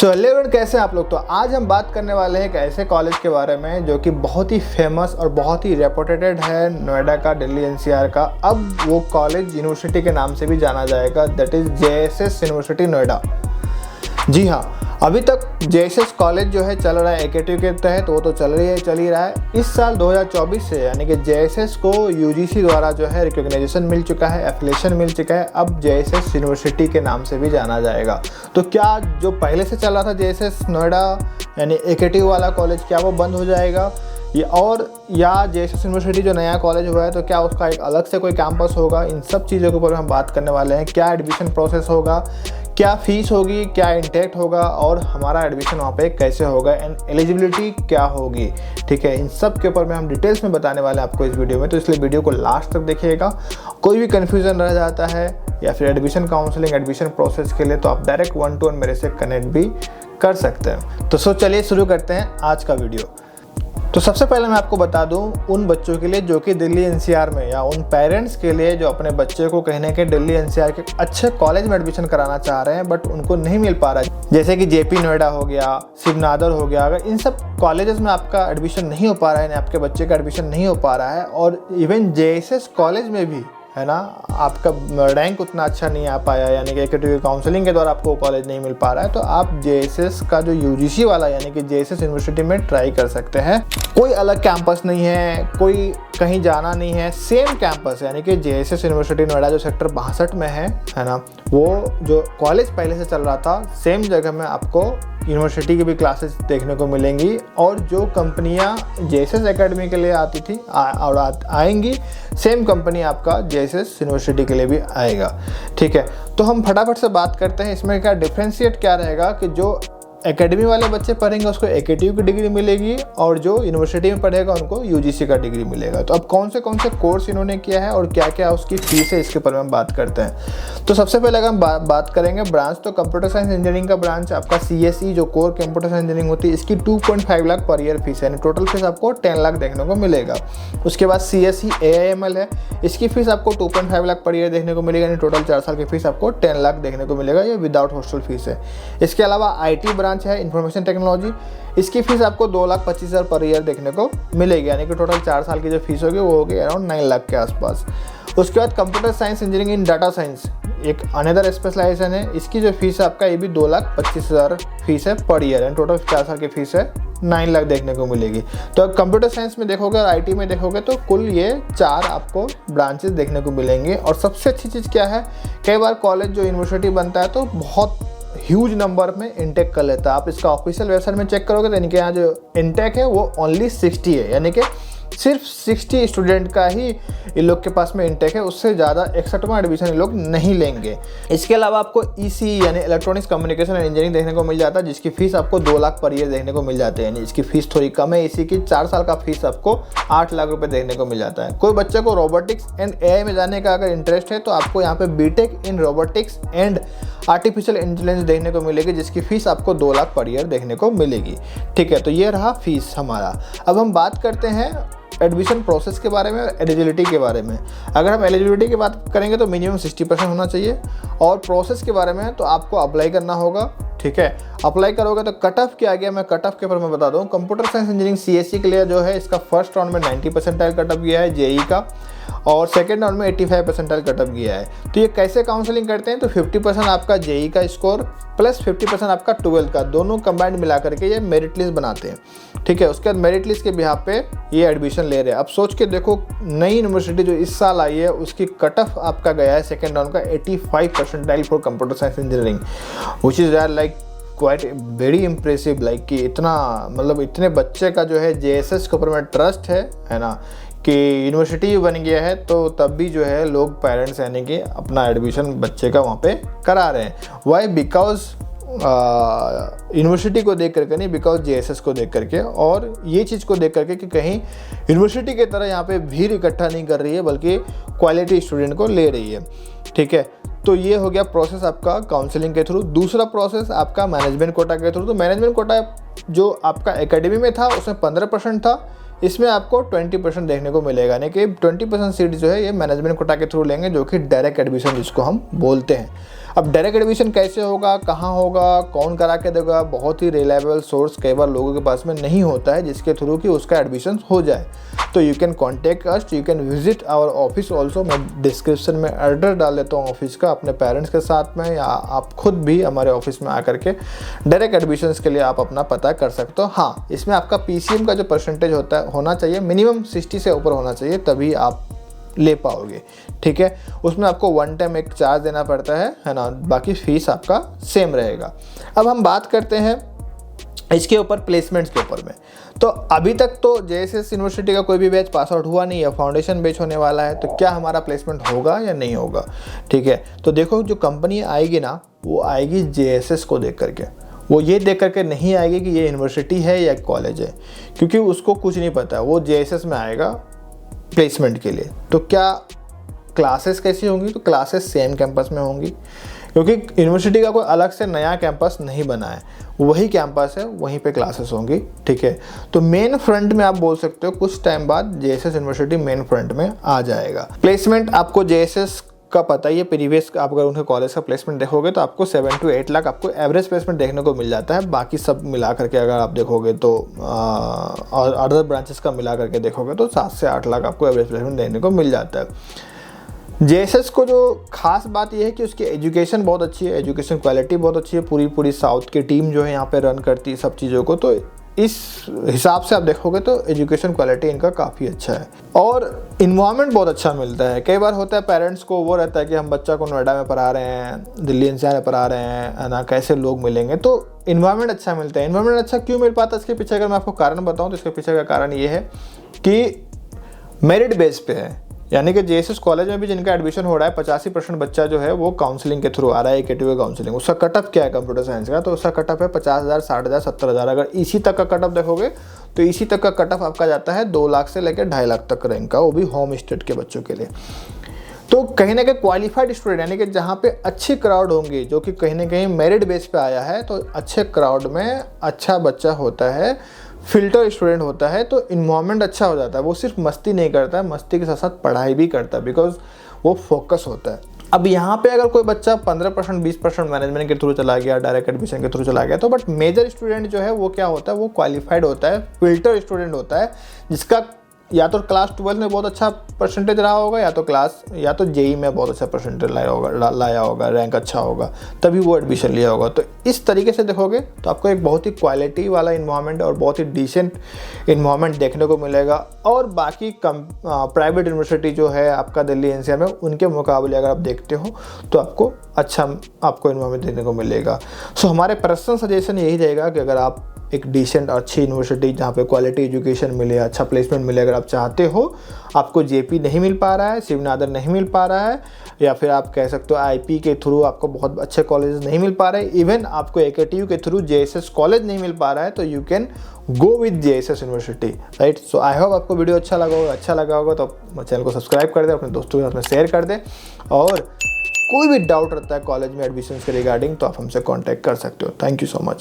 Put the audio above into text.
Hello everyone, कैसे हैं आप लोग। तो आज हम बात करने वाले हैं एक ऐसे कॉलेज के बारे में जो कि बहुत ही फेमस और बहुत ही रेपुटेटेड है, नोएडा का, दिल्ली एनसीआर का। अब वो कॉलेज यूनिवर्सिटी के नाम से भी जाना जाएगा, that is JSS University Noida. जी हाँ, अभी तक जेएसएस कॉलेज जो है चल रहा है एकेटीयू के तहत, वो तो चल ही रहा है। इस साल 2024 से यानी कि जेएसएस को यूजीसी द्वारा जो है रिकॉग्नाइजेशन मिल चुका है, एफिलिएशन मिल चुका है। अब जेएसएस यूनिवर्सिटी के नाम से भी जाना जाएगा। तो क्या जो पहले से चल रहा था जेएसएस नोएडा यानी एकेटीयू वाला कॉलेज, क्या वो बंद हो जाएगा या जेएसएस यूनिवर्सिटी जो नया कॉलेज हुआ है तो क्या उसका एक अलग से कोई कैंपस होगा? इन सब चीज़ों के ऊपर हम बात करने वाले हैं। क्या एडमिशन प्रोसेस होगा, क्या फ़ीस होगी, क्या इंटेक्ट होगा और हमारा एडमिशन वहाँ पे कैसे होगा एंड एलिजिबिलिटी क्या होगी। ठीक है, इन सब के ऊपर में हम डिटेल्स में बताने वाले हैं आपको इस वीडियो में, तो इसलिए वीडियो को लास्ट तक देखिएगा। कोई भी कन्फ्यूज़न रह जाता है या फिर एडमिशन काउंसलिंग, एडमिशन प्रोसेस के लिए, तो आप डायरेक्ट 1-to-1 मेरे से कनेक्ट भी कर सकते हैं। तो चलिए शुरू करते हैं आज का वीडियो। तो सबसे पहले मैं आपको बता दूं उन बच्चों के लिए जो कि दिल्ली एनसीआर में, या उन पेरेंट्स के लिए जो अपने बच्चे को कहने के दिल्ली एनसीआर के अच्छे कॉलेज में एडमिशन कराना चाह रहे हैं बट उनको नहीं मिल पा रहा है, जैसे कि जेपी नोएडा हो गया, शिवनादर हो गया। अगर इन सब कॉलेजेस में आपका एडमिशन नहीं हो पा रहा है, आपके बच्चे का एडमिशन नहीं हो पा रहा है, और इवन जेएसएस कॉलेज में भी है ना, आपका रैंक उतना अच्छा नहीं आ पाया, यानी कि एकेटीयू काउंसलिंग के द्वारा आपको कॉलेज नहीं मिल पा रहा है, तो आप जेएसएस का जो यूजीसी वाला यानी कि जेएसएस यूनिवर्सिटी में ट्राई कर सकते हैं। कोई अलग कैंपस नहीं है, कोई कहीं जाना नहीं है, सेम कैंपस यानी कि जेएसएस यूनिवर्सिटी नोएडा जो सेक्टर 62 में है ना, वो जो कॉलेज पहले से चल रहा था सेम जगह में आपको यूनिवर्सिटी की भी क्लासेस देखने को मिलेंगी, और जो कंपनियां जेएसएस एकेडमी के लिए आती थी और आएंगी, सेम कंपनी आपका जेएसएस यूनिवर्सिटी के लिए भी आएगा। ठीक है, तो हम फटाफट से बात करते हैं इसमें क्या डिफ्रेंशिएट क्या रहेगा कि जो एकेडमी वाले बच्चे पढ़ेंगे उसको एकेटीयू की डिग्री मिलेगी, और जो यूनिवर्सिटी में पढ़ेगा उनको यूजीसी का डिग्री मिलेगा। तो अब कौन से कोर्स इन्होंने किया है और क्या क्या उसकी फीस है, इसके ऊपर हम बात करते हैं। तो सबसे पहले अगर हम बात करेंगे ब्रांच, तो कंप्यूटर साइंस इंजीनियरिंग का ब्रांच आपका सीएसई जो कोर कंप्यूटर साइंस इंजीनियरिंग होती है, इसकी 2.5 लाख पर ईयर फीस है, यानी टोटल फीस आपको 10 लाख देखने को मिलेगा। उसके बाद सीएसई एआईएमएल है, इसकी फीस आपको 2.5 लाख पर ईयर देखने को मिलेगा, यानी टोटल 4 साल की फीस आपको 10 लाख देखने को मिलेगा, ये विदाउट हॉस्टल फीस है। इसके अलावा आईटी ब्रांच है, इंफॉर्मेशन टेक्नोलॉजी, इसकी फीस आपको 2,25,000 पर ईयर देखने को मिलेगी, यानी कि टोटल 4 साल की जो फीस होगी वो होगी अराउंड 9 लाख के आसपास। उसके बाद computer science engineering in data science एक अनदर स्पेशलाइजेशन है, इसकी जो फीस है आपका ये भी 2,25,000 फीस है पर ईयर, एंड टोटल 4 साल की फीस है 9 लाख देखने को मिलेगी। तो कंप्यूटर साइंस में देखोगे और आईटी में देखोगे तो कुल ये 4 आपको ब्रांचेस देखने को मिलेंगे। और सबसे अच्छी चीज़ क्या है, कई बार कॉलेज जो यूनिवर्सिटी बनता है तो बहुत ह्यूज नंबर में इंटेक कर लेता है। आप इसका ऑफिशियल वेबसाइट में चेक करोगे तो इनके यहाँ जो इंटेक है वो ओनली 60 है, यानी कि सिर्फ 60 स्टूडेंट का ही इन लोग के पास में इंटेक है, उससे ज़्यादा 61वां एडमिशन इन लोग नहीं लेंगे। इसके अलावा आपको ईसी यानी इलेक्ट्रॉनिक्स कम्युनिकेशन एंड इंजीनियरिंग देखने को मिल जाता है, जिसकी फीस आपको 2 लाख पर ईयर देखने को मिल जाते हैं, यानी इसकी फीस थोड़ी कम है। इसी की 4 साल का फीस आपको 8 लाख रुपये देखने को मिल जाता है। कोई बच्चे को रोबोटिक्स एंड एआई में जाने का अगर इंटरेस्ट है तो आपको यहाँ पे B Tech in robotics and artificial intelligence देखने को मिलेगी, जिसकी फीस आपको 2 लाख पर ईयर देखने को मिलेगी। ठीक है, तो ये रहा फीस हमारा। अब हम बात करते हैं एडमिशन प्रोसेस के बारे में, एलिजिबिलिटी के बारे में। अगर हम एलिजिबिलिटी की बात करेंगे तो मिनिमम 60% होना चाहिए, और प्रोसेस के बारे में तो आपको अप्लाई करना होगा। ठीक है, अप्लाई करोगे तो कट ऑफ क्या गया, मैं कट ऑफ के ऊपर मैं बता दूं। कंप्यूटर साइंस इंजीनियरिंग सीएससी के लिए जो है इसका फर्स्ट राउंड में 90 परसेंटाइल कट ऑफ गया है जेई का, और सेकेंड राउंड में 85 परसेंटाइल कट ऑफ गया है। तो ये कैसे काउंसलिंग करते हैं, तो 50% आपका जेई का स्कोर प्लस 50% आपका 12th का, दोनों कंबाइंड मिला करके ये मेरिट लिस्ट बनाते हैं। ठीक है, उसके बाद मेरिट लिस्ट के बिहाफ पे ये एडमिशन ले रहे हैं। अब सोच के देखो, नई यूनिवर्सिटी जो इस साल आई है उसकी कट ऑफ आपका गया है सेकेंड राउंड का 85 percentile for computer science engineering, which is यार like quite very impressive. Like कि इतना मतलब इतने बच्चे का जो है जेएसएस के ऊपर में ट्रस्ट है ना, कि यूनिवर्सिटी बन गया है, तो तब भी जो है लोग पेरेंट्स यानी कि अपना एडमिशन बच्चे का वहाँ पे करा रहे हैं। वाई? बिकॉज यूनिवर्सिटी को देख करके नहीं, बिकॉज जेएसएस को देख करके, और ये चीज़ को देख करके कि कहीं यूनिवर्सिटी की तरह यहाँ पे भीड़ इकट्ठा नहीं कर रही है बल्कि क्वालिटी स्टूडेंट को ले रही है। ठीक है, तो ये हो गया प्रोसेस आपका काउंसलिंग के थ्रू। दूसरा प्रोसेस आपका मैनेजमेंट कोटा के थ्रू। तो मैनेजमेंट कोटा जो आपका एकेडमी में था उसमें 15% था, इसमें आपको 20% देखने को मिलेगा, यानी कि 20% सीट जो है ये मैनेजमेंट कोटा के थ्रू लेंगे, जो कि डायरेक्ट एडमिशन जिसको हम बोलते हैं। अब डायरेक्ट एडमिशन कैसे होगा, कहाँ होगा, कौन करा के देगा, बहुत ही रिलायबल सोर्स कई बार लोगों के पास में नहीं होता है जिसके थ्रू कि उसका एडमिशन हो जाए। तो you can contact us, you can visit our office also. मैं डिस्क्रिप्शन में एड्रेस डाल देता हूँ ऑफिस का, अपने पेरेंट्स के साथ में, या आप खुद भी हमारे ऑफिस में आकर के डायरेक्ट एडमिशन्स के लिए आप अपना पता कर सकते हो। हाँ, इसमें आपका PCM का जो परसेंटेज होना चाहिए मिनिमम 60 से ऊपर होना चाहिए, तभी आप ले पाओगे। ठीक है, उसमें आपको वन टाइम एक चार्ज देना पड़ता है ना, बाकी फीस आपका सेम रहेगा। अब हम बात करते हैं इसके ऊपर प्लेसमेंट्स के ऊपर में। तो अभी तक तो JSS यूनिवर्सिटी का कोई भी बैच पास आउट हुआ नहीं है, फाउंडेशन बैच होने वाला है, तो क्या हमारा प्लेसमेंट होगा या नहीं होगा? ठीक है, तो देखो जो कंपनी आएगी ना, वो आएगी JSS को देख करके, वो ये देख करके नहीं आएगी कि ये यूनिवर्सिटी है या कॉलेज है, क्योंकि उसको कुछ नहीं पता है। वो JSS में आएगा प्लेसमेंट के लिए। तो क्या क्लासेस कैसी होंगी? तो क्लासेस सेम कैंपस में होंगी, क्योंकि यूनिवर्सिटी का कोई अलग से नया कैंपस नहीं बना है, वही कैंपस है, वहीं पे क्लासेस होंगी। ठीक है, तो मेन फ्रंट में आप बोल सकते हो कुछ टाइम बाद JSS यूनिवर्सिटी मेन फ्रंट में आ जाएगा। प्लेसमेंट आपको JSS का पता ही है, प्रीवियस आप अगर उनके कॉलेज का प्लेसमेंट देखोगे तो आपको 7 to 8 लाख आपको एवरेज प्लेसमेंट देखने को मिल जाता है। बाकी सब मिला करके अगर आप देखोगे तो और अदर ब्रांचेस का मिला करके देखोगे तो 7 से 8 लाख आपको एवरेज प्लेसमेंट देखने को मिल जाता है। JSS को जो खास बात यह है कि उसकी एजुकेशन बहुत अच्छी है, एजुकेशन क्वालिटी बहुत अच्छी है। पूरी साउथ की टीम जो है यहाँ पे रन करती है सब चीज़ों को, तो इस हिसाब से आप देखोगे तो एजुकेशन क्वालिटी इनका काफ़ी अच्छा है और इन्वायरमेंट बहुत अच्छा मिलता है। कई बार होता है पेरेंट्स को वो रहता है कि हम बच्चा को नोएडा में पढ़ा रहे हैं, दिल्ली NCR में पढ़ा रहे हैं, है ना, कैसे लोग मिलेंगे। तो इन्वायरमेंट अच्छा मिलता है। इन्वायरमेंट अच्छा क्यों मिल पाता है इसके पीछे अगर मैं आपको कारण बताऊँ तो इसके पीछे का कारण ये है कि मेरिट बेस पे है, यानी कि JSS कॉलेज में भी जिनका एडमिशन हो रहा है 85% बच्चा जो है वो काउंसलिंग के थ्रू आ रहा है, केटीवी काउंसलिंग। उसका कटअप क्या है कंप्यूटर साइंस का? तो उसका कटअप है 50,000, 60,000, 70,000। अगर इसी तक का कटअप देखोगे तो इसी तक का कटअप आपका जाता है 2 लाख से लेकर 2.5 लाख तक रैंक का, वो भी होम स्टेट के बच्चों के लिए। तो कहीं ना कहीं क्वालिफाइड स्टूडेंट, यानी कि जहाँ पे अच्छी क्राउड होंगी, जो कि कहीं ना कहीं मेरिट बेस पे आया है, तो अच्छे क्राउड में अच्छा बच्चा होता है, फिल्टर स्टूडेंट होता है, तो इन्वायरमेंट अच्छा हो जाता है। वो सिर्फ मस्ती नहीं करता है, मस्ती के साथ साथ पढ़ाई भी करता है, बिकॉज वो फोकस होता है। अब यहाँ पे अगर कोई बच्चा 15%, 20% मैनेजमेंट के थ्रू चला गया, डायरेक्ट एडमिशन के थ्रू चला गया, तो बट मेजर स्टूडेंट जो है वो क्या होता है, वो क्वालिफाइड होता है, फिल्टर स्टूडेंट होता है, जिसका या तो क्लास 12 में बहुत अच्छा परसेंटेज रहा होगा, या तो JEE में बहुत अच्छा परसेंटेज लाया होगा, रैंक अच्छा होगा, तभी वो एडमिशन लिया होगा। तो इस तरीके से देखोगे तो आपको एक बहुत ही क्वालिटी वाला इन्वायरमेंट और बहुत ही डिसेंट इन्वायरमेंट देखने को मिलेगा। और बाकी प्राइवेट यूनिवर्सिटी जो है आपका दिल्ली NCR में, उनके मुकाबले अगर आप देखते हो तो आपको इन्वायरमेंट देखने को मिलेगा। सो हमारे पर्सनल सजेशन यही रहेगा कि अगर आप एक डिसेंट अच्छी यूनिवर्सिटी जहाँ पे क्वालिटी एजुकेशन मिले, अच्छा प्लेसमेंट मिले, अगर आप चाहते हो, आपको JP नहीं मिल पा रहा है, शिवनादर नहीं मिल पा रहा है, या फिर आप कह सकते हो IP के थ्रू आपको बहुत अच्छे कॉलेजेस नहीं मिल पा रहे, इवन आपको AKTU के थ्रू JSS कॉलेज नहीं मिल पा रहा है, तो you can go with JSS university, right. So I hope आपको वीडियो अच्छा लगा होगा तो चैनल को सब्सक्राइब कर दे, अपने दोस्तों के साथ में शेयर कर दे, और कोई भी डाउट रहता है कॉलेज में एडमिशन के रिगार्डिंग तो आप हमसे कॉन्टैक्ट कर सकते हो। Thank you so much.